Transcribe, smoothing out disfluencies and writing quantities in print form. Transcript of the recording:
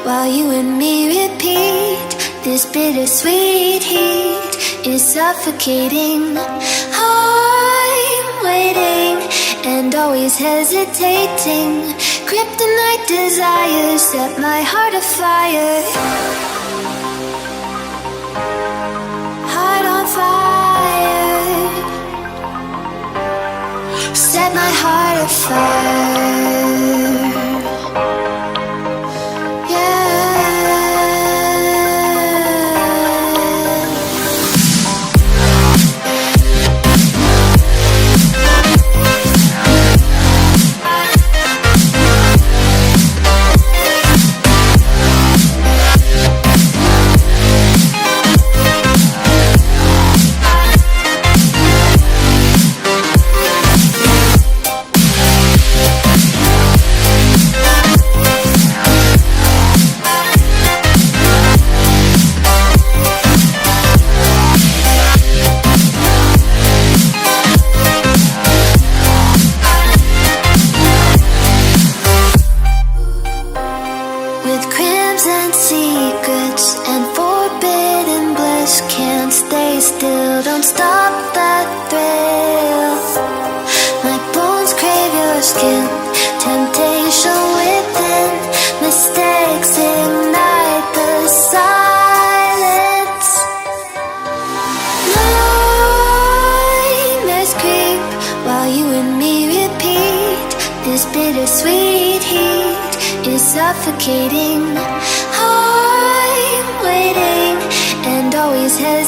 while you and me repeat. This bittersweet heat is suffocating. I'm waiting and always hesitating. Kryptonite desires set my heart afire. Heart on fire. Set my heart afire. And secrets and forbidden bliss, can't stay still, don't stop that thrill. My bones crave your skin, temptation within, mistakes ignite the silence. Nightmares creep while you and me repeat. This bittersweet heat is suffocating. I'm waiting and always hesitating.